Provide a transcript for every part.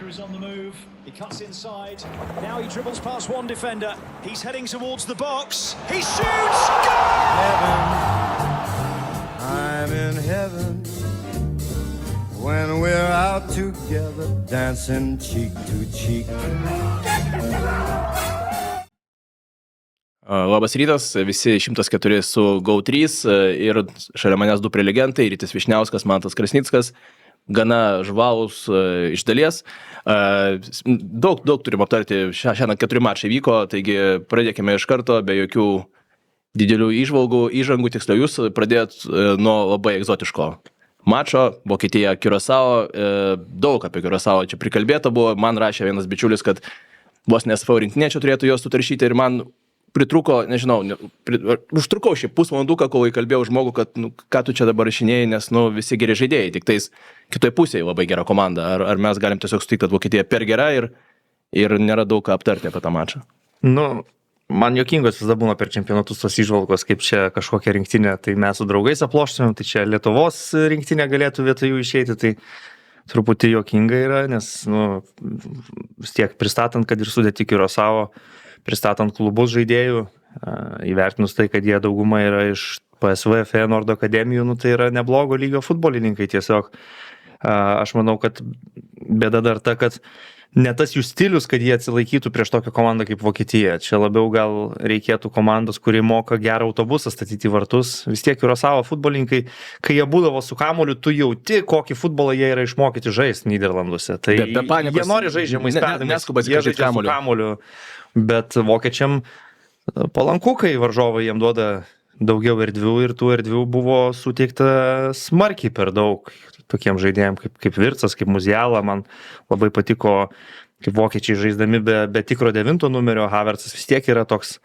Striker is on the move. He cuts inside. Now he dribbles past one defender. He's heading towards the box. He shoots! Goal! Heaven, I'm in heaven when we're out together dancing cheek to cheek. Labas rytas, visi 104 su GO3 ir šalia manęs du prelegentai, Rytis Vyšniauskas, Mantas Krasnickas, gana žvalūs iš dalies. Daug turim aptarti, šiandien 4 mačai vyko, taigi pradėkime iš karto, be jokių didelių įžangų, tiksliau jūs pradėjot nuo labai egzotiško mačo, Vokietija Kiurasao, daug apie Kiurasao čia prikalbėta buvo, man rašė vienas bičiulis, kad vos nesFV rinktinė čia turėtų jos sutaršyti ir man pritruko, nežinau, užtrukau šį pusvalanduką, kol įkalbėjau žmogų, kad ką tu čia dabar rašinėjai, nes visi geri žaidėjai, tik tais kitoje pusėje labai gera komanda. Ar mes galim tiesiog sutikti, kad Vokietija per gera ir nėra daug ką aptarti apie tą mačą? Man juokingos visada būna per čempionatus tos įžvalgos, kaip čia kažkokia rinktinė, tai mes su draugais aploštumėm, tai čia Lietuvos rinktinė galėtų vietoj jų išeiti, tai truputį juokinga yra, nes vis tiek pristatant, kad ir sudėti Kiurasao, pristatant klubus žaidėjų, įvertinus tai, kad jie dauguma yra iš PSV, Feyenoord akademijų, tai yra neblogo lygio futbolininkai tiesiog. Aš manau, kad bėda dar ta, kad ne tas jų stilius, kad jie atsilaikytų prieš tokią komandą kaip Vokietija. Čia labiau gal reikėtų komandos, kuri moka gerą autobusą statyti vartus. Vis tiek Kiurasao futbolininkai, kai jie būdavo su kamuoliu, tu jauti, kokį futbolą jie yra išmokyti žaisti Nyderlanduose. Tai jie nori žaisti žemais perdavimais, jie žaidžia su kamuoliu. Bet vokiečiam palanku, kai varžovai jiem duoda daugiau erdvių ir tų erdvių buvo suteikta smarkiai per daug tokiem žaidėjim kaip Virtsas, kaip Musiala. Man labai patiko, kaip vokiečiai žaisdami be tikro 9 numerio. Havertzas vis tiek yra toks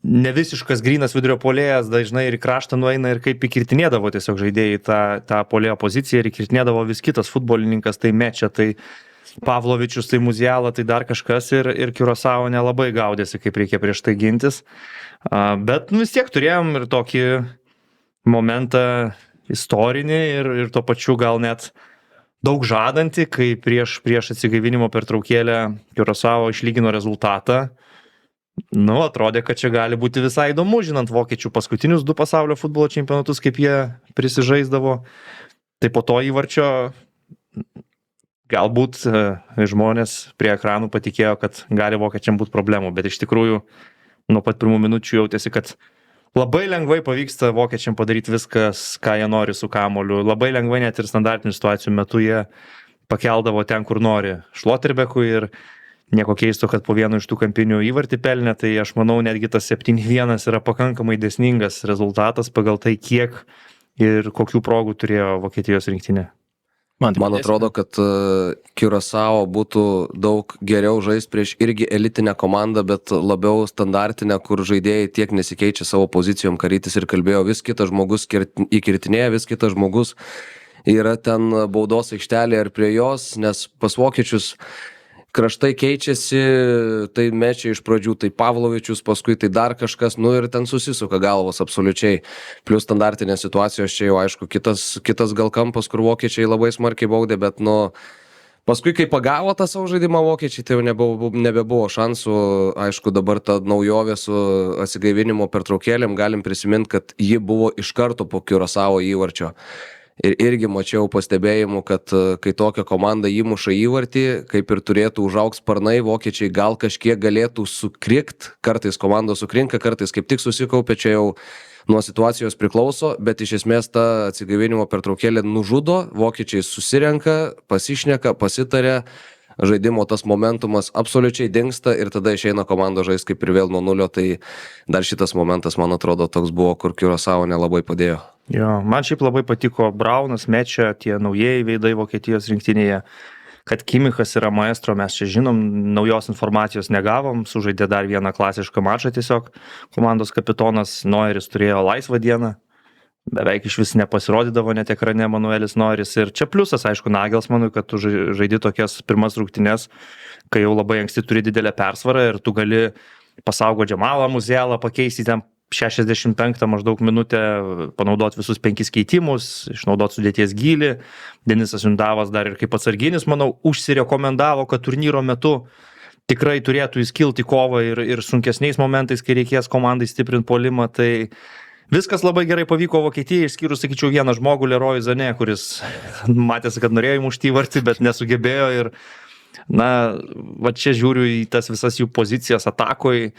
nevisiškas grynas vidurio puolėjas, dažnai ir kraštą nueina ir kaip įkirtinėdavo tiesiog žaidėjai tą puolėjo poziciją ir įkirtinėdavo vis kitas futbolininkas, tai Mečia, tai Pavlovičius, tai Musiala, tai dar kažkas ir Kiurasao nelabai gaudėsi, kaip reikia prieš tai gintis. Bet vis tiek turėjom ir tokį momentą istorinį ir tuo pačiu gal net daug žadantį, kai prieš atsigaivinimo pertraukėlę Kiurasao išlygino rezultatą. Atrodė, kad čia gali būti visai įdomu, žinant vokiečių paskutinius 2 pasaulio futbolo čempionatus, kaip jie prisižaisdavo. Tai po to įvarčio galbūt žmonės prie ekranų patikėjo, kad gali vokiečiam būti problemų, bet iš tikrųjų nuo pat pirmų minučių jautėsi, kad labai lengvai pavyksta vokiečiam padaryti viskas, ką jie nori su kamuoliu. Labai lengvai net ir standartinių situacijų metu jie pakeldavo ten, kur nori Šloterbekui ir nieko keisto, kad po vienu iš tų kampinių įvartį pelnė, tai aš manau netgi tas 7-1 yra pakankamai dėsningas rezultatas pagal tai, kiek ir kokių progų turėjo Vokietijos rinktinė. Man atrodo, kad Kiurasao būtų daug geriau žaisti prieš irgi elitinę komandą, bet labiau standartinę, kur žaidėjai tiek nesikeičia savo pozicijom. Karytis ir kalbėjo, vis kitas žmogus įkirtinėja, vis kitas žmogus yra ten baudos aikštelė ar prie jos, nes pas vokiečius kraštai keičiasi, tai Mečia iš pradžių, tai Pavlovičius, paskui tai dar kažkas, ir ten susisuka galvos absoliučiai. Plius standartinės situacijos čia jau aišku kitas gal kampas, kur vokiečiai labai smarkiai baudė, bet paskui kai pagavo tą savo žaidimą vokiečiai, tai jau nebebuvo šansų. Aišku, dabar ta naujovė su atsigaivinimo pertraukėlėm galim prisiminti, kad ji buvo iš karto po Kiurasao įvarčio. Ir irgi mačiau pastebėjimų, kad kai tokia komanda įmuša įvartį, kaip ir turėtų užaugt sparnai, vokiečiai gal kažkiek galėtų sukrikt, kartais komandos sukrinka, kartais kaip tik susikaupia, čia jau nuo situacijos priklauso, bet iš esmės ta atsigaivinimo pertraukėlė nužudo, vokiečiai susirenka, pasišneka, pasitarė, žaidimo tas momentumas absoliučiai dingsta ir tada išeina komanda žais kaip ir vėl nuo nulio, tai dar šitas momentas, man atrodo, toks buvo, kur Kiurasao nelabai padėjo. Jo, man šiaip labai patiko Braunas, Mečia, tie naujieji veidai Vokietijos rinktinėje, kad Kimichas yra maestro, mes čia žinom, naujos informacijos negavom, sužaidė dar vieną klasišką mačą tiesiog, komandos kapitonas Neueris turėjo laisvą dieną, beveik iš vis nepasirodydavo net ekrane Manuelis Neueris ir čia pliusas, aišku, Nagelsmanui, kad tu žaidi tokias pirmas rungtynes, kai jau labai anksti turi didelę persvarą ir tu gali pasaugo Džemalą Musialą pakeisti ten 65 maždaug minutę panaudoti visus 5 keitimus, išnaudoti sudėties gylį. Denisas Jundavas dar ir kaip atsarginis, manau, užsirekomendavo, kad turnyro metu tikrai turėtų įskilti kovą ir sunkesniais momentais, kai reikės komandai stiprinti puolimą. Tai viskas labai gerai pavyko Vokietijai, išskyrus, sakyčiau, vieną žmogų, Leroy Sané, kuris matėsi, kad norėjo įmušti įvartį, bet nesugebėjo. Ir, na, va čia žiūriu į tas visas jų pozicijas atakoje.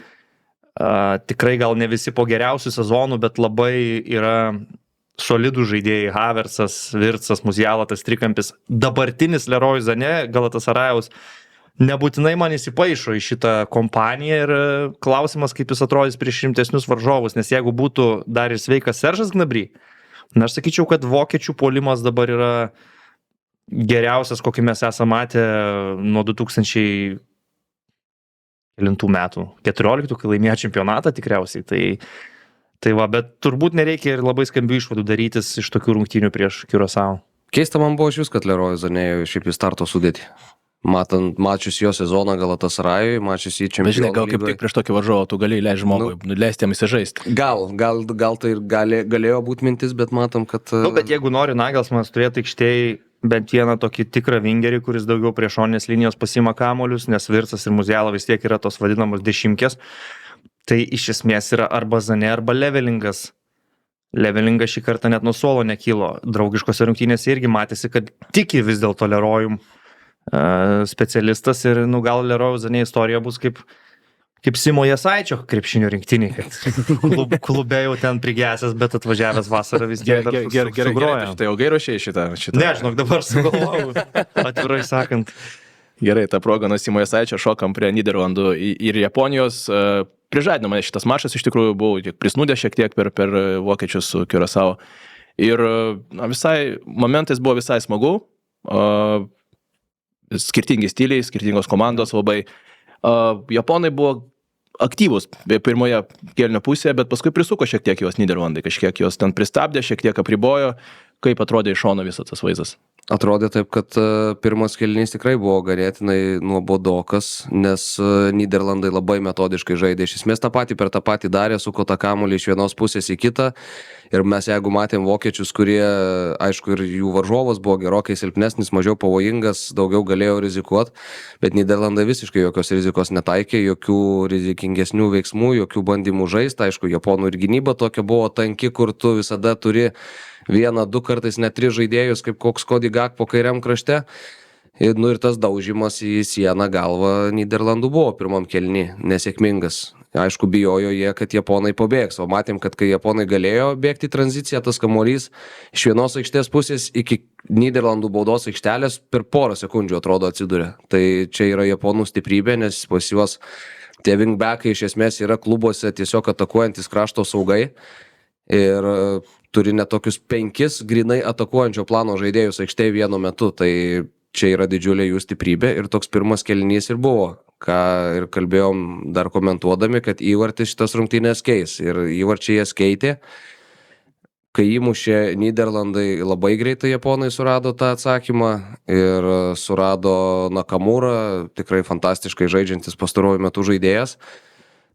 Tikrai gal ne visi po geriausių sezonų, bet labai yra solidų žaidėjai. Havertzas, Virtsas, Musiala, tas trikampis. Dabartinis Leroy Sané, Galatasarajaus, nebūtinai man įsipaišo į šitą kompaniją ir klausimas, kaip jis atrodys prieš rimtesnius varžovus, nes jeigu būtų dar ir sveikas Seržas Gnabry, na, aš sakyčiau, kad vokiečių puolimas dabar yra geriausias, kokį mes esame matę nuo 2000 metų, 14, kai laimėjo čempionatą tikriausiai. Tai va, bet turbūt nereikia ir labai skambių išvadų darytis iš tokių rungtynių prieš Curaçao. Keista man buvo iš vis, kad Leroy Sané šiaip į starto sudėtį. Mačius jo sezoną Galatasarajui, mačius jį čempionų lygoje. Bet žinai, gal kaip tik prieš tokį varžovą tu galėjai leisti žmogui, leisti jam įsižaisti. Gal tai ir galėjo būti mintis, bet matom, kad... Bet jeigu nori Nagelsmanas turėtų aikštėje bent vieną tokį tikrą vingerį, kuris daugiau prie šoninės linijos pasima kamuolius, nes Virtsas ir Musiala vis tiek yra tos vadinamos dešimkės, tai iš esmės yra arba Sané, arba Levelingas. Levelingas šį kartą net nuo suolo nekylo. Draugiškose rungtynėse irgi matėsi, kad tiki vis dėlto Leroyum specialistas ir, nu, gal Leroy Sané istorija bus kaip Simo Jasaičio krepšinio rinktiniai, kad klube jau ten prigesęs, bet atvažiavęs vasarą vis tiek dar sugroja. Tai ilgai ruošiai šitą. Ne, žinok, dabar sugalvojau, atvirai sakant. Gerai, tą progą nuo Simo Jasaičio šokam prie Nyderlandų ir Japonijos. Prižadino mane šitas mačas, iš tikrųjų buvau tiek prisnūdęs šiek tiek per vokiečius su Curaçao. Ir visai momentais buvo visai smagu. Skirtingi stiliai, skirtingos komandos labai. Japonai buvo aktyvus pirmoje kėlinio pusėje, bet paskui prisuko šiek tiek jos Nyderlandai, kažkiek jos ten pristabdė, šiek tiek apribojo. Kaip atrodė iš šono visas tas vaizdas? Atrodė taip, kad pirmas kėlinys tikrai buvo ganėtinai nuobodokas, nes Nyderlandai labai metodiškai žaidė. Iš esmės tą patį per tą patį darė, suko tą kamuolį iš vienos pusės į kitą. Ir mes jeigu matėm vokiečius, kurie, aišku, ir jų varžovas buvo gerokai silpnesnis, mažiau pavojingas, daugiau galėjo rizikuoti, bet Nyderlandai visiškai jokios rizikos netaikė, jokių rizikingesnių veiksmų, jokių bandymų žaisti. Aišku, japonų ir gynyba tokia buvo tanki, kur tu visada turi vieną, du, kartais net 3 žaidėjus, kaip koks Cody Gakpo kairiam krašte. Ir tas daužimas į sieną galvą Nyderlandų buvo pirmam kėliny nesėkmingas. Aišku, bijojo jie, kad japonai pabėgs, o matėm, kad kai japonai galėjo bėgti tranziciją, tas kamuolys iš vienos aikštės pusės iki Nyderlandų baudos aikštelės per porą sekundžių atrodo atsidūrė. Tai čia yra japonų stiprybė, nes pas juos tie wingbackai iš esmės yra klubuose tiesiog atakuojantis krašto saugai ir turi net tokius 5 grinai atakuojančio plano žaidėjus aikštėje vienu metu. Tai čia yra didžiulė jų stiprybė ir toks pirmas kėlinys ir buvo, ką ir kalbėjom dar komentuodami, kad įvartis šitas rungtynės keis. Ir įvarčiai jas keitė. Kai įmušė Nyderlandai, labai greitai japonai surado tą atsakymą ir surado Nakamura, tikrai fantastiškai žaidžiantis pastaruoju metu žaidėjas.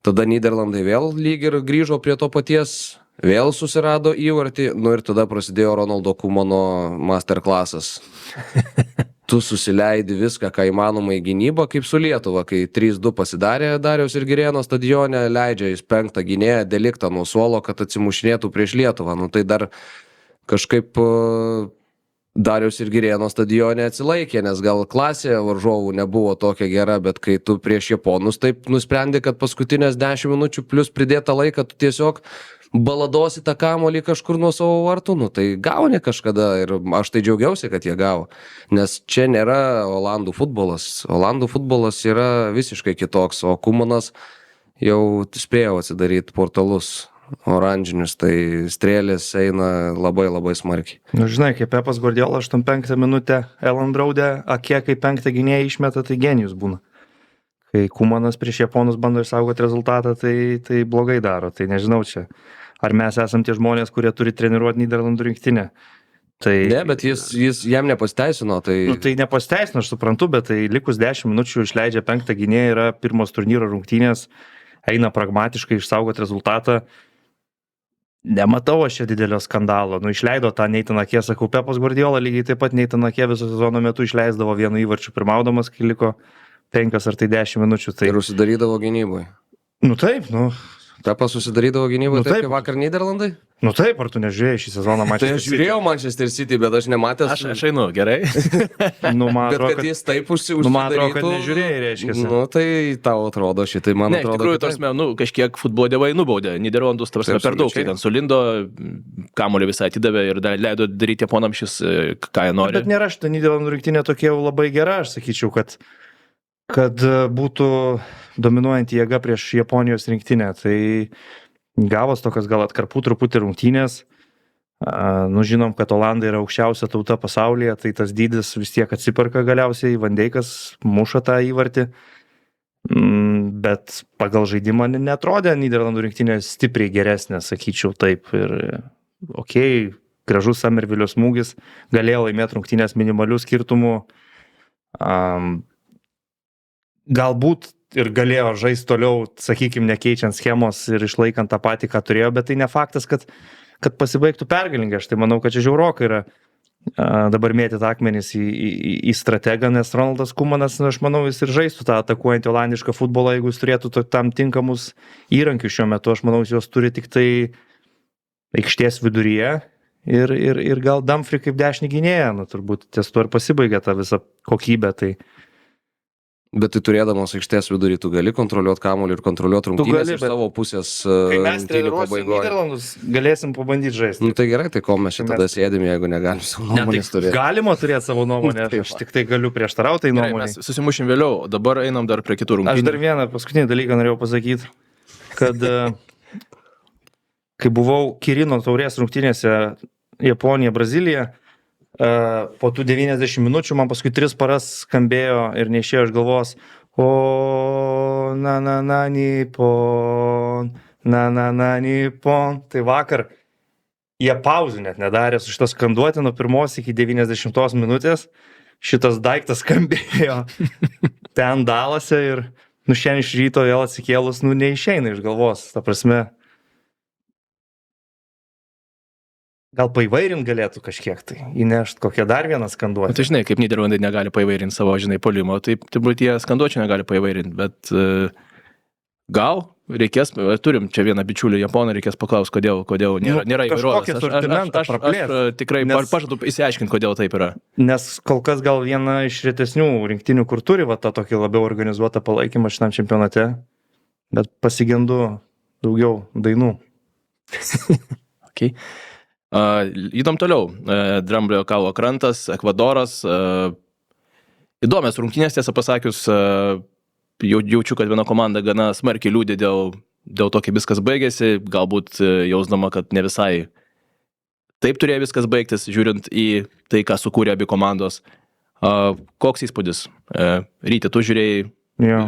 Tada Nyderlandai vėl lyg ir grįžo prie to paties, vėl susirado įvartį, ir tada prasidėjo Ronaldo Kumano masterclassas. Tu susileidi viską, ką įmanoma į gynybą, kaip su Lietuva, kai 3-2 pasidarė Dariaus ir Girėno stadione, leidžia jis 5 gynėją deliktą nuo suolo, kad atsimušinėtų prieš Lietuvą. Tai dar kažkaip Dariaus ir Girėno stadione atsilaikė, nes gal klasė varžovų nebuvo tokia gera, bet kai tu prieš japonus taip nusprendė, kad paskutinės 10 minučių plus pridėtą laiką tu tiesiog baladosi tą kamuolį kažkur nuo savo vartų, tai gauni kažkada ir aš tai džiaugiausi, kad jie gavo, nes čia nėra Olandų futbolas. Olandų futbolas yra visiškai kitoks, o Kumanas jau spėjo atsidaryti portalus oranžinius, tai strėlės eina labai labai smarkiai. Žinai, kaip Pepas Guardiola 85 minutę Elland Road'e, Ake kaip 5 gynėją išmeta, tai genijus būna. Kai Kumanas prieš japonus bando išsaugoti rezultatą, tai blogai daro, tai nežinau čia. Ar mes esam tie žmonės, kurie turi treniruoti Nyderlandų rinktinę? Ne, bet jis jam nepasteisino. Tai nepasteisino, aš suprantu, bet tai likus 10 minučių išleidžia 5 gynėją, yra pirmos turnyro rungtynės, eina pragmatiškai išsaugoti rezultatą. Nematau aš čia didelio skandalo. Nu, išleido tą Neitaną Ake, sakau, Pepas Guardiola lygiai taip pat Neitaną Ake viso sezono metu išleisdavo vienu įvarčiu pirmaudamas, kai liko 5 ar tai 10 minučių. Tai... Ir užsidarydavo gynyboje. Nu taip, nu. Pepas susidarydavo gynyboje, Nu, taip, taip. kaip vakar Nyderlandai? Nu taip, ar tu nežiūrėjai šį sezoną Tai Manchester aš žiūrėjau Manchester City, bet aš nematęs. Aš einu, gerai. Nu, man Bet atrodo, kad jis taip nu, man atrodo, kad užsidarytų. nežiūrėjai, reiškia. Nu, tai tau atrodo šitai, man Ne, iš atrodo. tikrųjų, kad taip. tarsime, nu, kažkiek futbolo dievai nubaudė. Niderlandus, tarsime, Tai per daug. Tai absoliučiai. ten sulindo, kamuolį visai atidavė ir leido daryti japonams šis, ką jie nori. Bet nėra šitą Nyderlandų rinktinė tokia jau labai gera, aš sakyčiau, kad būtų dominuojanti jėga prieš Japonijos rinktinę. Tai gavos tokios gal atkarpų truputį rungtynės. Nu, žinom, kad Olandai yra aukščiausia tauta pasaulyje, tai tas dydis vis tiek atsiperka galiausiai, Vandeikas muša tą įvartį. Bet pagal žaidimą netrodė Nyderlandų rinktinė stipriai geresnė, sakyčiau taip. Ir gražus Somervilio smūgis, galėjo laimėti rungtynės minimalių skirtumų. Galbūt ir galėjo žaisti toliau, sakykime, nekeičiant schemos ir išlaikant tą patį, ką turėjo, bet tai ne faktas, kad pasibaigtų pergalingai. Aš tai manau, kad čia žiaurokai yra dabar mėtyti akmenys į strategą, nes Ronaldas Koemanas, aš manau, jis ir žaistų tą atakuojantį olandišką futbolą, jeigu jis turėtų tam tinkamus įrankius šiuo metu. Aš manau, jis juos turi tik tai aikštės viduryje ir gal Dumfrey kaip dešinį gynėją, nu, turbūt ties tuo ir pasibaigia tą visą kokybę. Tai Bet tai turėdamas aikštės vidurį, tu gali kontroliuoti kamuolį ir kontroliuoti rungtynės iš savo pusės. kai mes rungtynių treniruosim pabaigoj. Nyderlandus, galėsim pabandyti žaisti. Nu tai gerai, tai ko mes čia tada sėdim, jeigu negalim savo nuomonės turėti. Galima turėti savo nuomonę, Taip, aš tik tai galiu prieštarauti tai Gerai, nuomonė. mes susimušim vėliau, dabar einam dar prie kitų Aš rungtynių. dar vieną paskutinį dalyką norėjau pasakyti, kad kai buvau Kirino taurės rungtynėse Japonija, Brazilija, po tų 90 minučių man paskui 3 paras skambėjo ir neišėjo iš galvos o na Nippon, na Nippon. Tai vakar jie pauzų net nedarė su šitą skanduotę nuo 1 iki 90 minutės. Šitas daiktas skambėjo ten Dalase ir šiandien iš ryto vėl atsikėlus, neišeina iš galvos. Ta prasme, gal paįvairint galėtų kažkiek tai, įnešt kokią dar vieną skanduotę. Tai žinai, kaip Nyderlandai negali paįvairinti savo, puolimo, tai turbūt tie skanduočiai negali paįvairinti, bet gal reikės, turim čia vieną bičiulį Japoną, reikės paklausti, kodėl nėra įvairovės. kažkokį asortimentą praplėst, Aš tikrai pažadu įsiaiškinti, kodėl taip yra. Nes kol kas gal viena iš retesnių rinktinių, kur turi va, tą tokį labiau organizuotą palaikymą šitam čempionate, bet pasigendu daugiau dainų. Okay. Įdom toliau. Dramblio kaulo krantas, Ekvadoras. Įdomias rungtynės, tiesą pasakius, jaučiu, kad viena komanda gana smarkiai liūdė dėl to, kaip viskas baigėsi, galbūt jausdama, kad ne visai taip turėjo viskas baigtis, žiūrint į tai, ką sukūrė abi komandos. Koks įspūdis? Ryti, tu žiūrėjai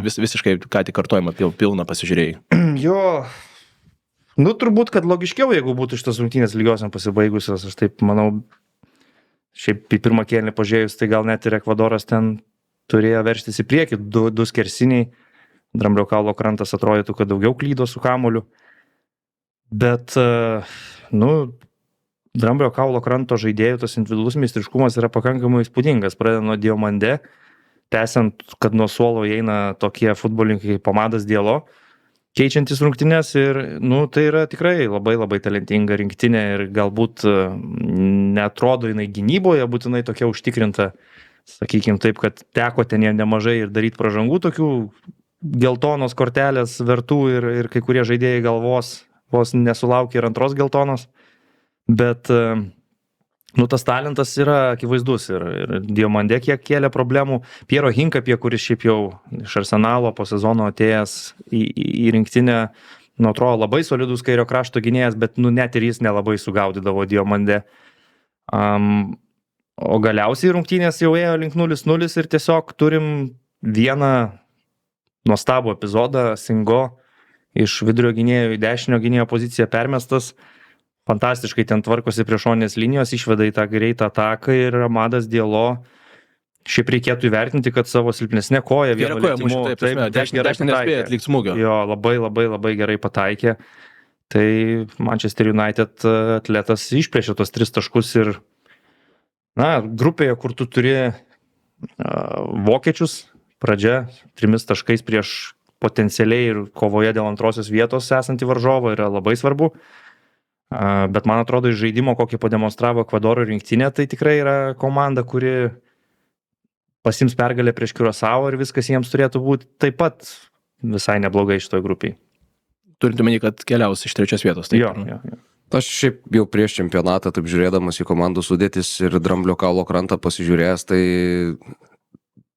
visiškai, ką tik kartojimą, pilną pasižiūrėjai. Jo, turbūt, kad logiškiau, jeigu būtų šitas rungtynės lygiosiam pasibaigusios, aš taip manau, šiaip į pirmą kėlinį pažiūrėjus, tai gal net ir Ekvadoras ten turėjo veržtis į priekį, du skersiniai, Dramblio kaulo krantas atrodytų, kad daugiau klydo su kamuoliu, bet, Dramblio kaulo kranto žaidėjų tas individualus meistriškumas yra pakankamai įspūdingas, pradedant nuo Diomande, tęsiant, kad nuo suolo įeina tokie futbolininkai kaip Amadas Diallo, keičiantis rungtynės ir, tai yra tikrai labai labai talentinga rinktinė ir galbūt neatrodo jinai gynyboje būtinai tokia užtikrinta, sakykime taip, kad teko ten nemažai ir daryti pražangų tokių geltonos kortelės vertų ir kai kurie žaidėjai gal vos nesulaukė ir antros geltonos, bet tas talentas yra akivaizdus ir Diomande kiek kėlė problemų. Piero Hinkapie, kuris šiaip jau iš Arsenalo po sezono atėjęs į rinktinę, atrodo labai solidus kairio krašto gynėjas, bet net ir jis nelabai sugaudydavo Diomande. O galiausiai rungtynės jau ėjo link 0-0 ir tiesiog turim vieną nuostabų epizodą. Singo iš vidurio gynėjo į dešinio gynėjo poziciją permestas. Fantastiškai ten tvarkosi prie šoninės linijos, išveda į tą greitą ataką ir Amadas Diallo šiaip reikėtų įvertinti, kad savo silpnesnė koja vienu lietimu. Dešinė nespėjo atlikti smūgio. Jo, labai gerai pataikė. Tai Manchester United atletas išplėšė tos 3 taškus ir, grupėje, kur tu turi vokiečius, pradžia 3 taškais prieš potencialiai ir kovoje dėl antrosios vietos esantį varžovą yra labai svarbu. Bet man atrodo, iš žaidimo, kokį pademonstravo Ekvadoro rinktinė, tai tikrai yra komanda, kuri pasiims pergalę prieš Curaçao ir viskas jiems turėtų būti taip pat visai neblogai šitoj grupiai. Turint omeny, kad keliaus iš 3 vietos. Taip, Jo. Aš šiaip jau prieš čempionatą, taip žiūrėdamas į komandų sudėtis ir Dramblio kaulo krantą pasižiūrėjęs, tai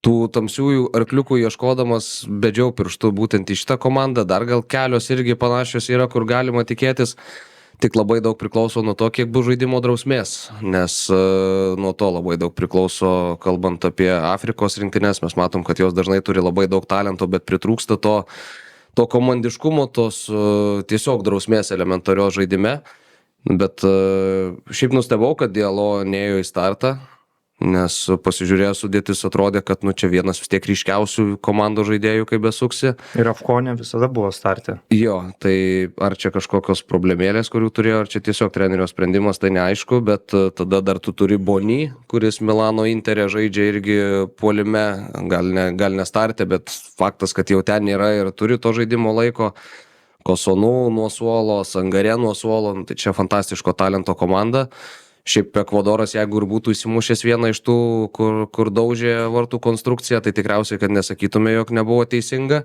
tų tamsiųjų arkliukų ieškodamas bedžiau pirštų būtent į šitą komandą. Dar gal kelios irgi panašios yra, kur galima tikėtis. Tik labai daug priklauso nuo to, kiek bus žaidimo drausmės, nes nuo to labai daug priklauso, kalbant apie Afrikos rinktinės. Mes matom, kad jos dažnai turi labai daug talento, bet pritrūksta to komandiškumo, tos tiesiog drausmės elementarios žaidime. Bet šiaip nustebau, kad Diallo nėjo į startą, nes pasižiūrėjęs sudėtis atrodė, kad čia vienas vis tiek ryškiausių komandos žaidėjų, kaip besuksi. Ir Afkonė visada buvo starte. Jo, tai ar čia kažkokios problemėlės, kurių turėjo, ar čia tiesiog trenerio sprendimas, tai neaišku, bet tada dar tu turi Boni, kuris Milano Interė žaidžia irgi puolime, gal ne starte, bet faktas, kad jau ten yra ir turi to žaidimo laiko. Kosonų nuo suolo, Sangarė nuo suolo, tai čia fantastiško talento komanda. Šiaip Ekvadoras, jeigu ir būtų įsimušęs vieną iš tų, kur daužė vartų konstrukciją, tai tikriausiai, kad nesakytume, jog nebuvo teisinga,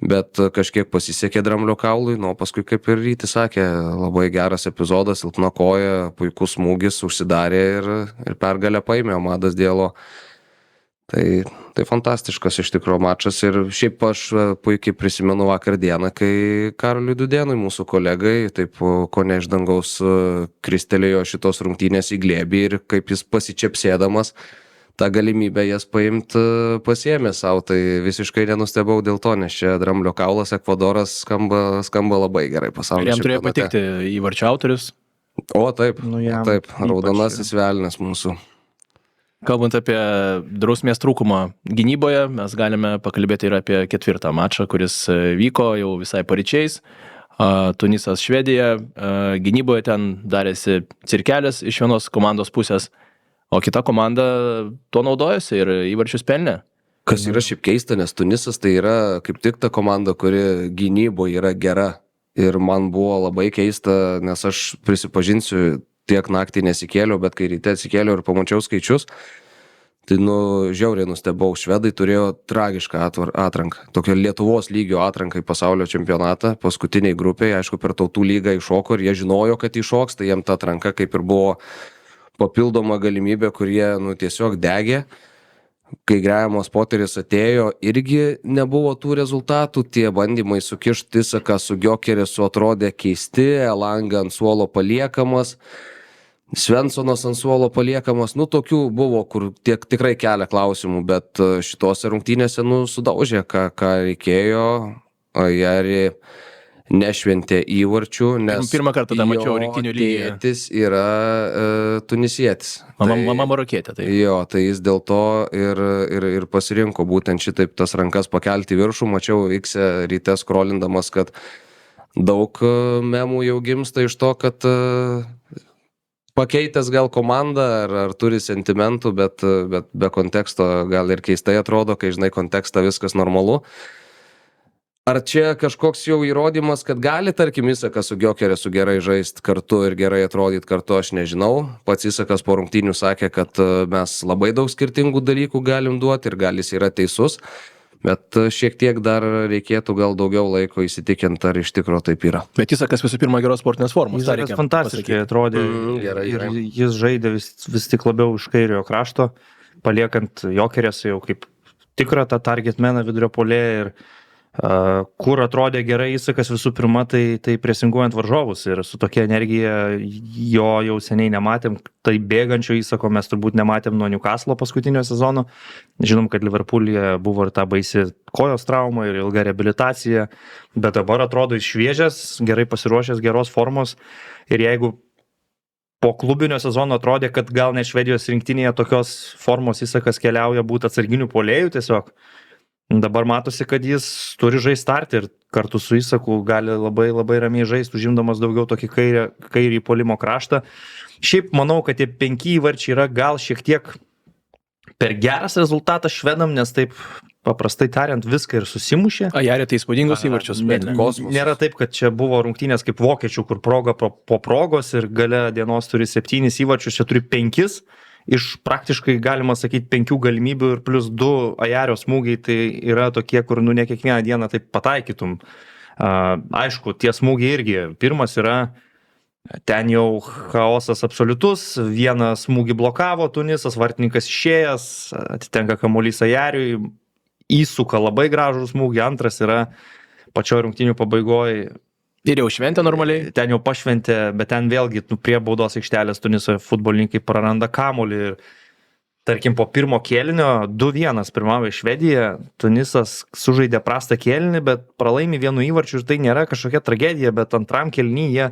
bet kažkiek pasisekė Dramblio kaului, paskui, kaip ir Rytis sakė, labai geras epizodas, silpna koja, puikus smūgis, užsidarė ir pergalę paėmė Amadas Diallo. Tai fantastiškas iš tikrųjų mačas ir šiaip aš puikiai prisimenu vakar dieną, kai Karoliui Dudėnui, mūsų kolegai, taip kone iš dangaus kristelėjo šitos rungtynės į glėbį ir kaip jis pasičiapsėdamas tą galimybę jas paimti pasiėmė savo, tai visiškai nenustebau dėl to, nes čia Dramblio kaulas Ekvadoras skamba labai gerai pasaulio Ir jam turėjo tai. patikti įvarčių autorius. O taip, jam taip, ypač. raudonasis velnias mūsų. Kalbant apie drausmės trūkumą gynyboje, mes galime pakalbėti ir apie 4. mačą, kuris vyko jau visai paryčiais. Tunisas Švedija, gynyboje ten darėsi cirkelis iš vienos komandos pusės, o kita komanda tuo naudojosi ir įvarčius pelnė. Kas yra šiaip keista, nes Tunisas tai yra kaip tik ta komanda, kuri gynyboje yra gera. Ir man buvo labai keista, nes aš prisipažinsiu, tiek naktį nesikėliau, bet kai ryte atsikėliau ir pamačiau skaičius, tai žiauriai nustebau. Švedai turėjo tragišką atranką. Tokią Lietuvos lygio atranką į pasaulio čempionatą, paskutiniai grupėje, aišku, per tautų lygą iššoko ir jie žinojo, kad iššoks, tai jiem ta atranka kaip ir buvo papildoma galimybė, kur jie tiesiog degė. Kai Grahamas Poteris atėjo, irgi nebuvo tų rezultatų, tie bandymai sukišti Isaką su Gyökeresu atrodė keisti, Elanga ant suolo paliekamas, Svensonas ant suolo paliekamas, tokių buvo, kur tikrai kelia klausimų, bet šitose rungtynėse sudaužė, ką reikėjo, Ajari nešventė įvarčių, nes Pirmą kartą tą mačiau rinktinių lygyje. tėtis yra tunisietis. Mama marokietė. Tai. Jo, tai jis dėl to ir pasirinko būtent šitaip tas rankas pakelti į viršų. Mačiau X ryte skrolindamas, kad daug memų jau gimsta iš to, kad pakeitęs gal komandą ar turi sentimentų, bet be konteksto gal ir keistai atrodo, kai žinai kontekstą, viskas normalu. Ar čia kažkoks jau įrodymas, kad gali, tarkim, Isakas su Gyökeresu gerai žaisti kartu ir gerai atrodyti kartu, aš nežinau. Pats Isakas po rungtynių sakė, kad mes labai daug skirtingų dalykų galim duoti ir gal jis yra teisus, bet šiek tiek dar reikėtų gal daugiau laiko įsitikinti, ar iš tikrųjų taip yra. Bet Isakas visų pirma geros sportinės formos. Isakas fantastiškai atrodė gerai. ir jis žaidė vis tik labiau iš kairiojo krašto, paliekant Gyökeresą jau kaip tikrą tą targetmeną vidurio puolėją ir kur atrodė gerai Isakas visų pirma, tai presinguojant varžovus ir su tokia energija jo jau seniai nematėm, tai bėgančio Isako mes turbūt nematėm nuo Newcastle paskutinio sezono. Žinom, kad Liverpoolyje buvo ir ta baisi kojos trauma ir ilga reabilitacija, bet dabar atrodo šviežias, gerai pasiruošęs, geros formos ir jeigu po klubinio sezono atrodė, kad gal ne Švedijos rinktinėje tokios formos Isakas keliauja būti atsarginių puolėjų tiesiog, Dabar matosi, kad jis turi žaisti startį ir kartu su Isaku gali labai, labai ramiai žaisti, užimdamas daugiau tokį kairį puolimo kraštą. Šiaip manau, kad tie 5 įvarčiai yra gal šiek tiek per geras rezultatas švedam, nes taip paprastai tariant viską ir susimušė. Ajarė tai įspūdingos įvarčius. Nėra taip, kad čia buvo rungtynės kaip vokiečių, kur proga po progos ir gale dienos turi 7 įvarčius, čia turi 5. Iš praktiškai galima sakyti 5 galimybių ir plus 2 Ajario smūgiai tai yra tokie, kur ne kiekvieną dieną taip pataikytum. Aišku, tie smūgiai irgi. Pirmas yra, ten jau chaosas absoliutus, vieną smūgį blokavo Tunisas, vartininkas išėjęs, atitenka kamuolys Ajariui, įsuka labai gražų smūgį, antras yra pačioj rungtynių pabaigoje. Ir jau šventė normaliai. Ten jau pašventė, bet ten vėlgi prie baudos aikštelės Tuniso futbolininkai praranda kamuolį ir tarkim po pirmo kėlinio 2-1 pirmavo Švedija, Tunisas sužaidė prastą kėlinį, bet pralaimi 1 įvarčiu ir tai nėra kažkokia tragedija, bet antram kėlinį jie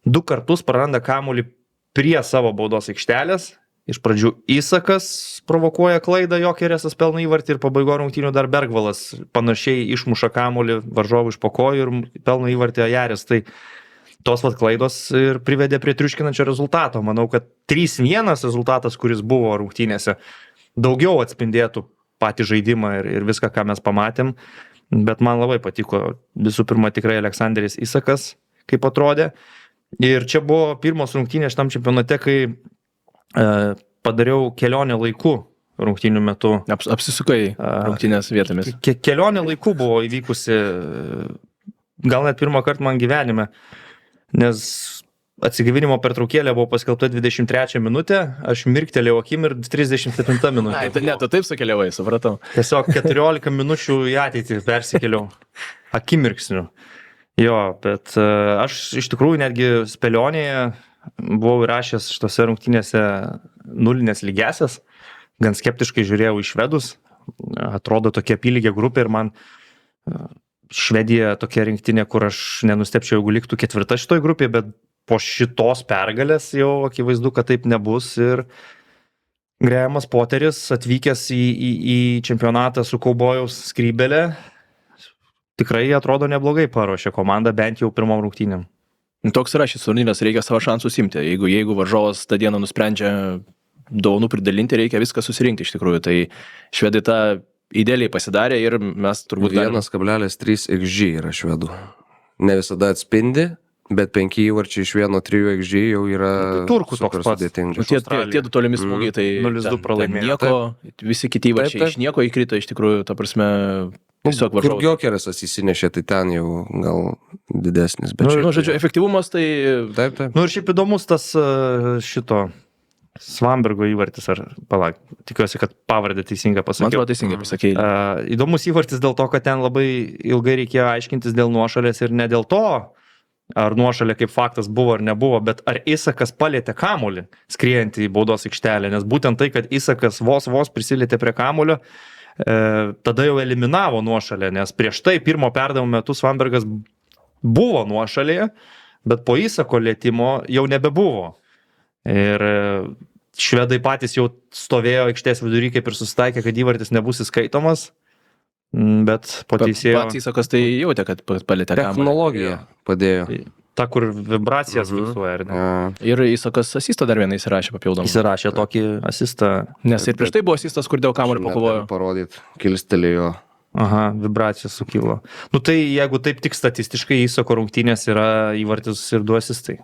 2 kartus praranda kamuolį prie savo baudos aikštelės. Iš pradžių Isakas provokuoja klaidą, Jokeresas pelno įvartį ir pabaigo rungtynių dar Bergvalas panašiai išmuša kamuolį varžovų iš po kojų ir pelno įvartį Ajaris. Tai tos klaidos ir privedė prie triuškinančio rezultato. Manau, kad 3-1 rezultatas, kuris buvo rungtynėse, daugiau atspindėtų patį žaidimą ir viską, ką mes pamatėm. Bet man labai patiko visų pirma tikrai Aleksandris Isakas, kaip atrodė. Ir čia buvo pirmos rungtynės šitam čempionate, kai padariau kelionę laiku rungtynių metu. Apsisukai rungtynės vietomis. Kelionė laiku buvo įvykusi, gal net pirmą kartą man gyvenime, nes atsigavinimo pertraukėlė buvo paskelbta 23 minutę, aš mirktelėjau akim ir 37 minutė. Ai, ne, tu taip sukeliavai, supratau. Tiesiog 14 minučių į ateitį persikėliau akimirksniu. Jo, bet aš iš tikrųjų netgi spėlionėje buvau įrašęs šitose rungtynėse nulinės lygiasias, gan skeptiškai žiūrėjau į švedus, atrodo tokia apylygė grupė ir man Švedija tokia rinktinė, kur aš nenustepčiau, jeigu liktų 4 šitoj grupėje, bet po šitos pergalės jau akivaizdu, kad taip nebus ir Grahamas Poteris atvykęs į čempionatą su Kaubojaus skrybelė tikrai atrodo neblogai paruošė komandą, bent jau pirmom rungtynėm. Toks yra šis turnyras, reikia savo šansus imti. Jeigu varžovas tą dieną nusprendžia dovanų pridalinti, reikia viską susirinkti iš tikrųjų. Tai švedai tą idealiai pasidarė ir mes turbūt... 1,3 XG yra švedų. Ne visada atspindi, bet 5 įvarčiai iš 1,3 XG jau yra... Turkų toks pats. Tie 2 tolimi smūgiai, tai 0-2 pralaimėjo. Nieko, visi kiti įvarčiai iš nieko įkrito, iš tikrųjų, ta prasme... Tiesiog varžovas. Kur Jokeresas įsinešė, tai ten jau gal didesnis. Bet žodžiu, efektyvumas tai... Taip. Ir šiaip įdomus tas šito Svambergo įvartis, ar palauk, tikiuosi, kad pavardę teisingai pasakiau. Man atrodo teisingai pasakei. Įdomus įvartis dėl to, kad ten labai ilgai reikėjo aiškintis dėl nuošalės ir ne dėl to, ar nuošalė kaip faktas buvo ar nebuvo, bet ar Isakas palėtė kamuolį skriejantį į baudos aikštelę, nes būtent tai, kad Isakas vos prisilietė prie kamuolio, tada jau eliminavo nuošalę, nes prieš tai pirmo perdavimo metu Svambergas buvo nuošalėje, bet po Isako lietimo jau nebebuvo. Ir švedai patys jau stovėjo aikštės vidury, kaip ir susitaikė, kad įvartis nebus įskaitomas, bet po teisėjo... Pats Isakas tai jautė, kad palėtė kamuolį. Technologija padėjo. Ta, kur vibracijas fiksuoja, ar ne? Ir Isakas asistą dar vieną įsirašė papildomą. Įsirašė tokį asistą. Nes ir prieš tai buvo asistas, kur dėl kamuolį pakovojo. Parodyt, kilstelėjo. Aha, vibracijos sukilo. Nu tai jeigu taip tik statistiškai Isako rungtynės yra įvartis ir 2 asistai.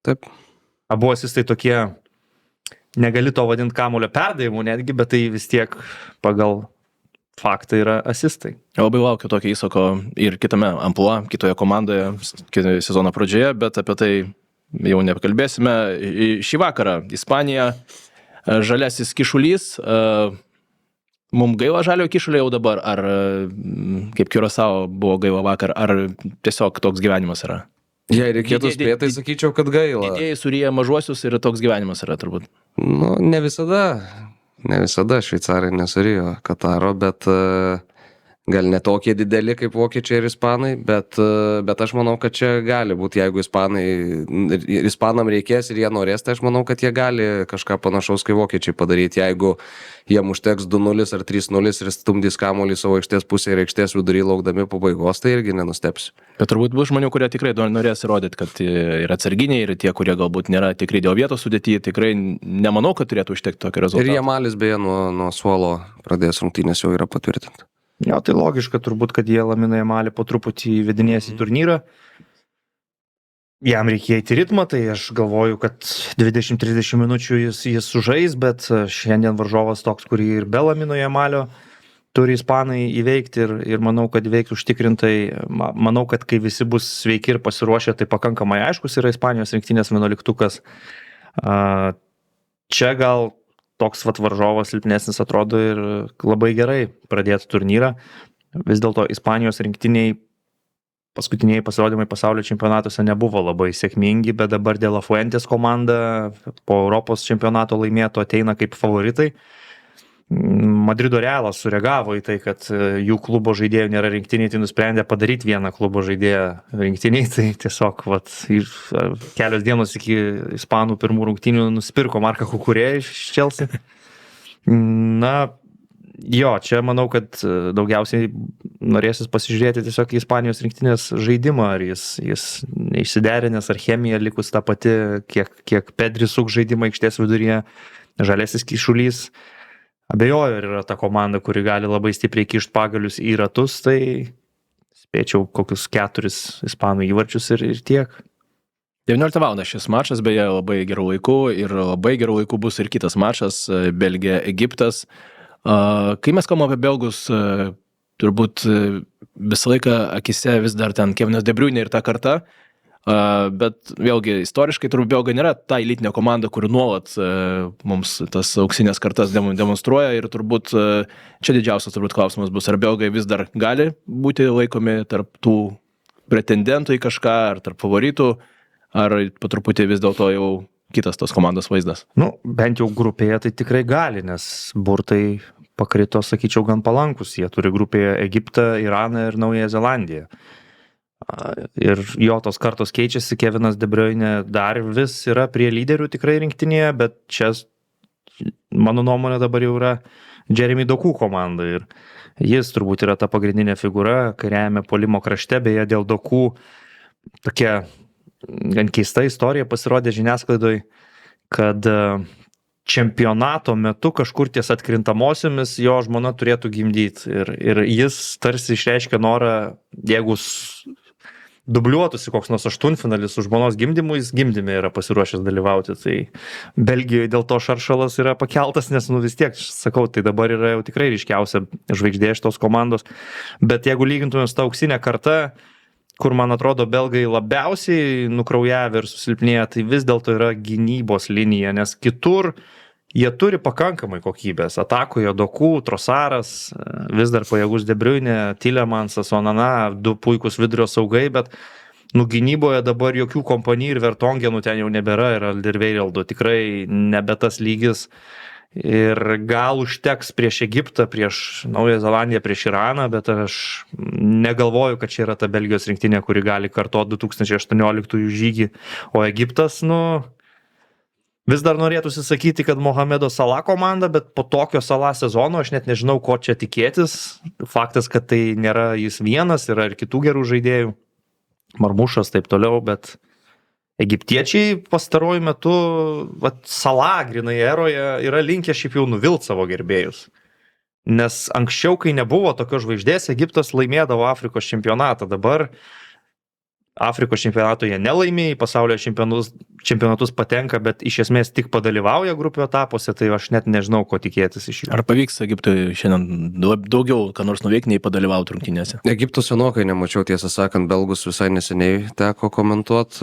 Taip. Abu asistai tokie, negali to vadinti kamuolio perdavimu netgi, bet tai vis tiek pagal faktai yra asistai. Labai laukiu tokio Isako ir kitame amplua, kitoje komandoje, sezono pradžioje, bet apie tai jau nepakalbėsime. Šį vakarą Ispanija, žaliasis kišulys. Mums gaila žalio kišulio jau dabar, ar kaip Curaçao buvo gaila vakar, ar tiesiog toks gyvenimas yra? Jei reikėtų spėti, sakyčiau, kad gaila. Didėjai suryja mažuosius ir toks gyvenimas yra turbūt. Nu, ne visada šveicarai nesurijo Kataro, bet gal ne tokie dideli kaip vokiečiai ir ispanai, bet aš manau, kad čia gali būti, jeigu ispanam reikės ir jie norės, tai aš manau, kad jie gali kažką panašaus kaip vokiečiai padaryti, jeigu jiem užteks 2-0 ar 3-0 ir stumdys kamuolį savo aikštės pusėje ir aikštės vidury laukdami pabaigos, tai irgi nenustepsiu. Bet turbūt bus žmonių, kurie tikrai norės įrodyti, kad ir atsarginiai, ir tie, kurie galbūt nėra tikrai dėl vietos sudėti, tikrai nemanau, kad turėtų užtekti tokio rezultato. Ir Jamalis beje nuo suolo pradės rungtynės jau yra patvirtinta. Jo, tai logiška turbūt, kad jie Laminą Jamalį po truputį vedinės į turnyrą. Jam reikia įti ritmą, tai aš galvoju, kad 20-30 minučių jis sužais, bet šiandien varžovas toks, kurį ir be Lamino Jamalio turi ispanai įveikti ir manau, kad įveikti užtikrintai. Manau, kad kai visi bus sveiki ir pasiruošę, tai pakankamai aiškus yra Ispanijos rinktinės 11-ukas. Čia gal toks varžovas silpnesnis atrodo ir labai gerai pradėti turnyrą. Vis dėlto Ispanijos rinktiniai paskutiniai pasirodymai pasaulio čempionatuose nebuvo labai sėkmingi, bet dabar De La Fuentes komanda po Europos čempionato laimėto ateina kaip favoritai. Madrido Realas sureagavo į tai, kad jų klubo žaidėjų nėra rinktiniai, tai nusprendė padaryti vieną klubo žaidėją rinktiniai, tai tiesiog kelios dienos iki ispanų pirmų rungtynių nusipirko Marką Kukurėją iš Chelsea. Jo, čia manau, kad daugiausiai norėsis pasižiūrėti tiesiog į Ispanijos rinktinės žaidimą, ar jis neišsiderinęs, ar chemija likus tą pati, kiek Pedri suk žaidimą aikštės viduryje, Žalėsis Kyšulys. Abejoju, ar yra ta komanda, kuri gali labai stipriai kišti pagalius į ratus, tai spėčiau kokius 4 ispanų įvarčius ir tiek. 19 val. Šis mačas, beje, labai gerų laikų ir labai gerų laikų bus ir kitas mačas - Belgija-Egiptas. Kai mes kalbame apie belgus, turbūt visą laiką akise vis dar ten Kevinas De Bruyne ir ta karta, bet vėlgi istoriškai turbūt belgai nėra ta elitinė komanda, kuri nuolat mums tas auksinės kartas demonstruoja ir turbūt čia didžiausias turbūt klausimas bus, ar belgai vis dar gali būti laikomi tarp tų pretendentų į kažką, ar tarp favoritų, ar po truputį vis dėlto jau kitas tos komandos vaizdas. Bent jau grupėje tai tikrai gali, nes burtai pakrito, sakyčiau, gan palankus. Jie turi grupėje Egiptą, Iraną ir Naująją Zelandiją. Ir jo tos kartos keičiasi, Kevinas De Bruyne dar vis yra prie lyderių tikrai rinktinėje, bet čia, mano nuomonė, dabar jau yra Jeremy Doku komanda ir jis turbūt yra ta pagrindinė figūra kairiajame puolimo krašte, beje, dėl Doku tokia gan keista istorija pasirodė žiniasklaidoj, kad čempionato metu kažkur ties atkrintamosiomis jo žmona turėtų gimdyti ir jis tarsi išreiškia norą, jeigu dubliuotųsi koks nors aštuntfinalis su žmonos gimdymu, jis gimdyme yra pasiruošęs dalyvauti. Tai Belgijoje dėl to šaršalas yra pakeltas, nes vis tiek, sakau, tai dabar yra jau tikrai ryškiausia žvaigždė šitos komandos. Bet jeigu lygintume su ta auksinė karta, kur, man atrodo, belgai labiausiai nukraujavę ir susilpnėję, tai vis dėlto yra gynybos linija, nes kitur jie turi pakankamai kokybės. Atakoje Doku, Trosaras, vis dar pajėgus De Bruyne, Tilemansas, Onana, 2 puikus vidurio saugai, bet gynyboje dabar jokių kompanijų ir Vertongenų ten jau nebėra ir Alderweireldo tikrai nebe tas lygis. Ir gal užteks prieš Egiptą, prieš Naująją Zelandiją, prieš Iraną, bet aš negalvoju, kad čia yra ta Belgijos rinktinė, kuri gali kartuoti 2018 žygį, o Egiptas, vis dar norėtųsi sakyti, kad Mohamedo Salah komanda, bet po tokio Salah sezono aš net nežinau, ko čia tikėtis. Faktas, kad tai nėra jis vienas, yra ir kitų gerų žaidėjų, Marmušas, taip toliau, bet egiptiečiai pastaruoju metu, Salah grinai eroje yra linkę šiaip jau nuvilt savo gerbėjus. Nes anksčiau, kai nebuvo tokios žvaigždės, Egiptas laimėdavo Afrikos čempionatą. Dabar Afrikos čempionato jie nelaimė, į pasaulio čempionatus patenka, bet iš esmės tik padalyvauja grupių etapuose, tai aš net nežinau, ko tikėtis iš jų. Ar pavyks Egiptui šiandien daugiau, ką nors nuveikti, nei padalyvauti rungtynėse? Egipto senokai nemačiau, tiesą sakant, belgus visai neseniai teko komentuoti,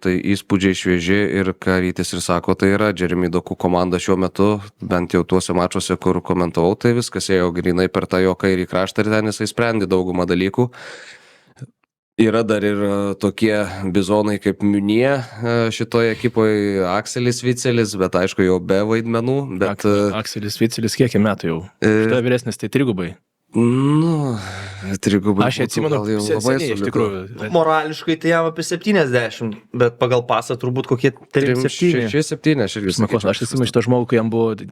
tai įspūdžiai švieži ir ką Rytis ir sako, tai yra Jeremy Doku komanda šiuo metu, bent jau tuose mačuose, kur komentavau, tai viskas ėjo grinai per tą jo kairį kraštą ir ten jisai sprendė daugumą dalykų. Yra dar ir tokie bizonai kaip Miunie šitoje ekipoje, Akselis Vicelis, bet aišku jau be vaidmenų. Bet... Akselis Vicelis kiek metų jau? Štai vyresnis, tai 3 gubai. Nu, trigubai. Aš atsimenu, gal jau labai seniai, iš suliko. tikrųjų. Morališkai tai jam apie 70, bet pagal pasą turbūt kokie 37. 6-7, aš irgi Smakos, aš atsimenu šitą žmogų,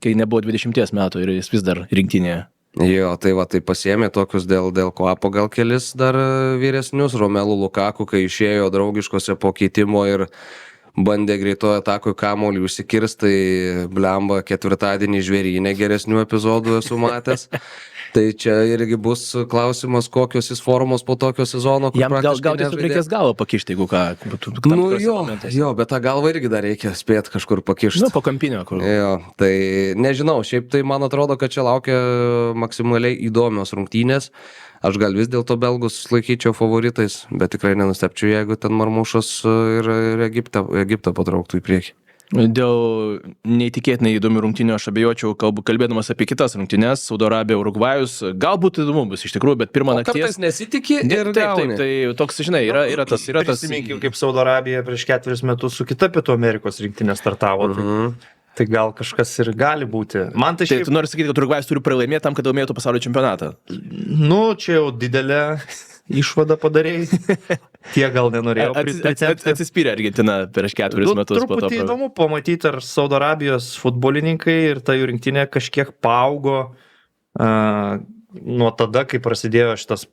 kai nebuvo 20 metų ir jis vis dar rinktinėje. Jo, tai va, tai pasiėmė tokius dėl kvapo gal kelis dar vyresnius, Romelu Lukaku, kai išėjo draugiškose po keitimo ir bandė greitojo atako į kamuolį užsikirsti, tai blemba ketvirtadienį žvėrynė geresnių epizodų esu matęs. Tai čia irgi bus klausimas, kokios jis formos po tokio sezono. Jam gal tiesiog reikės galvą pakišti, jeigu ką. Nu jo, bet tą galvą irgi dar reikia spėti kažkur pakišti. Nu, po kampinio, kur. Jo, tai nežinau, šiaip tai man atrodo, kad čia laukia maksimaliai įdomios rungtynės. Aš gal vis dėlto belgus laikyčiau favoritais, bet tikrai nenustepčiau, jeigu ten Marmušas ir Egiptą patrauktų į priekį. Dėl neįtikėtinai įdomių rungtynių aš abejočiau, kalbėdamas apie kitas rungtynės, Saudo Arabija, Urugvajus, galbūt įdomu bus iš tikrųjų, bet pirmą nakties... Kartais nesitikė ir taip, tai toks, žinai, yra tas... Prisiminkim, kaip Saudo Arabija prieš 4 metus su kita Pietų Amerikos rinktinė startavo. Tai gal kažkas ir gali būti. Man tai šiaip... Tu nori sakyti, kad Urugvajus turi pralaimėti tam, kad laimėtų pasaulio čempionatą? Nu, čia jau didelė išvada padarėjai. Tie gal nenorėjo atsispyrė Argentina prieš 4 metus. Truputį įdomu pamatyti, ar Saudo Arabijos futbolininkai ir ta jų rinktinė kažkiek paaugo nuo tada, kai prasidėjo šitas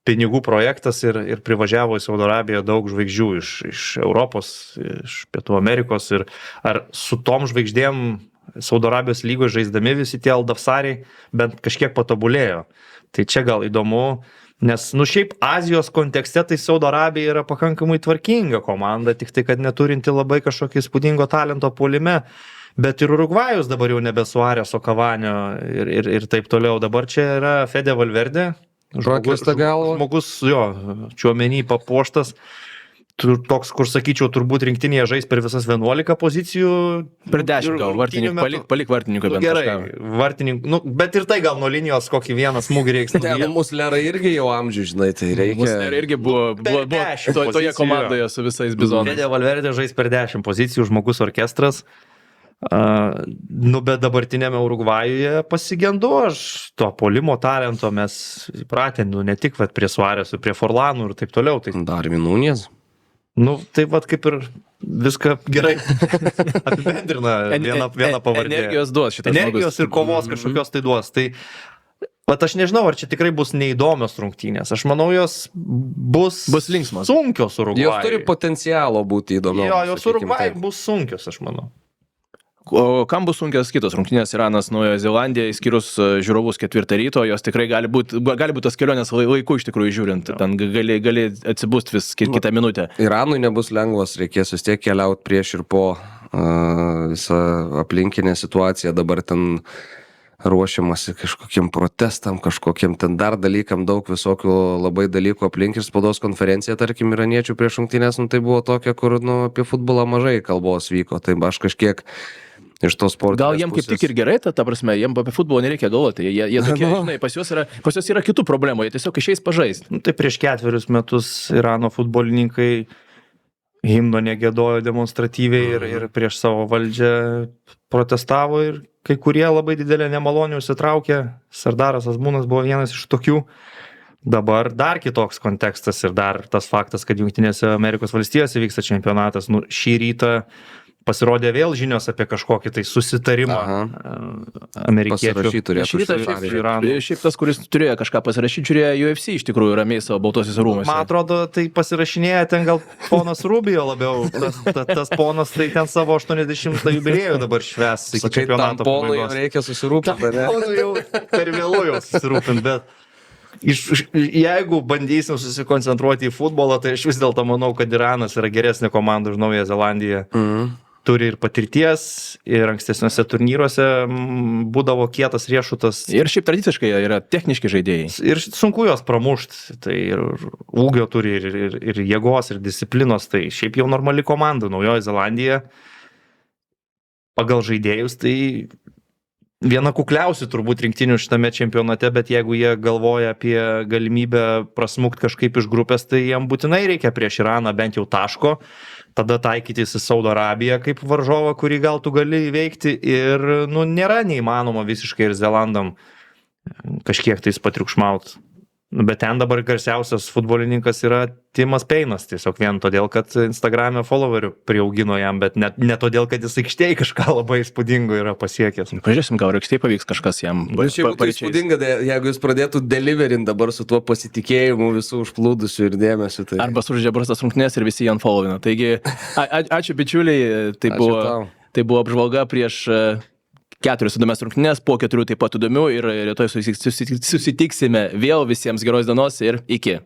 pinigų projektas ir privažiavo į Saudo Arabiją daug žvaigždžių iš Europos, iš Pietų Amerikos, ir ar su tom žvaigždėm Saudo Arabijos lygoje žaisdami visi tie Aldafsariai bent kažkiek patobulėjo. Tai čia gal įdomu, nes, nu šiaip Azijos kontekste tai Saudo Arabija yra pakankamai tvarkinga komanda, tik tai, kad neturinti labai kažkokio įspūdingo talento puolime, bet ir Urugvajus dabar jau nebe Suareso, Kavanio ir taip toliau. Dabar čia yra Fede Valverde, žmogus jo, čiuomenį papuoštas, toks, kur sakyčiau, turbūt rinktinėje žais per visas 11 pozicijų. Per 10 gal, palik vartininką bent gerai, vartininkų, bet ir tai gal nuo linijos kokį vieną smūgį reiks. Muslera irgi jau amžių, žinai, tai reikia. Muslera irgi buvo toje komandoje su visais bizonais. Fede Valverde žais per 10 pozicijų, žmogus orkestras. Bet dabartinėme Urugvajuje pasigendu aš to puolimo talento, mes įpratę, ne tik prie Suaresų, prie Forlanų ir taip toliau. Tai... Darvin Núñez. Nu, tai kaip ir viską gerai apibendrina viena pavardė. Energijos duos šitas žmogus. Energijos ir kovos kažkokios tai duos. Tai aš nežinau, ar čia tikrai bus neįdomios rungtynės. Aš manau, jos bus linksmos. Sunkios Urugvajui. Jos turi potencialo būti įdomios. Jo, jos Urugvajui bus sunkios, aš manau. O kam bus sunkios kitos rungtynės? Iranas, Naujojo Zelandija, išskyrus žiūrovus 4 ryto, jos tikrai gali būti tas kelionės laiku iš tikrųjų žiūrint. Ten gali atsibūst vis kitą minutę. Iranui nebus lengvas, reikės vis tiek keliauti prieš ir po visą aplinkinę situaciją. Dabar ten ruošiamasi kažkokiem protestam, kažkokiem ten dar dalykam, daug visokių labai dalykų aplink, ir spaudos konferencija, tarkim, iraniečių prieš rungtynes, tai buvo tokia, kur apie futbolą mažai kalbos vyko. Tai aš kažkiek iš tos sportinės gal jiem kaip tik ir gerai, ta prasme, jiem apie futbolą nereikia galvoti, jie tokie, žinai, pas juos yra kitų problemų, jie tiesiog išeis pažaisti. Tai prieš 4 metus Irano futbolininkai himno negėdojo demonstratyviai ir prieš savo valdžią protestavo, ir kai kurie labai didelė nemalonių įsitraukė. Sardaras Azmunas buvo vienas iš tokių. Dabar dar kitoks kontekstas ir dar tas faktas, kad Jungtinėse Amerikos valstijose vyksta čempionatas. Šį rytą pasirodė vėl žinios apie kažkokį tai susitarimą amerikiečių. Šiaip tas, kuris turėjo kažką pasirašyti, žiūrėjo UFC iš tikrųjų ramiai savo baltosiuose rūmuose. Man atrodo, tai pasirašinėja ten gal ponas Rubio labiau. Tas ponas tai ten savo 80 jubiliejų dabar švęs iki čempionato pabaigos. Ponui reikia susirūpinti. Ponui jau per vėlu jau susirūpinti, bet jeigu bandysim susikoncentruoti į futbolą, tai aš vis dėlto manau, kad Iranas yra geresnė komanda už Naująją Zelandiją. Turi ir patirties, ir ankstesniuose turnyruose būdavo kietas riešutas. Ir šiaip tradiciškai yra techniški žaidėjai. Ir sunku jos pramušti. Tai ir ūgio turi, ir jėgos, ir disciplinos. Tai šiaip jau normali komanda. Naujoji Zelandija pagal žaidėjus tai viena kukliausių turbūt rinktinių šitame čempionate, bet jeigu jie galvoja apie galimybę prasmukti kažkaip iš grupės, tai jiem būtinai reikia prieš Iraną bent jau taško. Tada taikytis į Saudo Arabiją kaip varžovą, kurį gal tu gali įveikti, ir nėra neįmanoma visiškai ir Zelandam kažkiek tais patriukšmaut. Nu, bet ten dabar garsiausias futbolininkas yra Timas Peinas, tiesiog vien todėl, kad Instagram'e followerių priaugino jam, bet ne todėl, kad jis aikštėje kažką labai įspūdingo yra pasiekęs. Pažiūrėsim, gal aikštėje pavyks kažkas jam Šiaip būtų įspūdinga, jeigu jis pradėtų deliverint dabar su tuo pasitikėjimu visų užplūdusių ir dėmesiu. Tai... Arba sužaidžia brastas rungtynės ir visi jį unfollowina. Taigi, ačiū bičiuliai, tai buvo apžvalga prieš 4 įdomias rungtynės, po 4 taip pat įdomių ir rytoj susitiksime vėl, visiems geros dienos ir iki.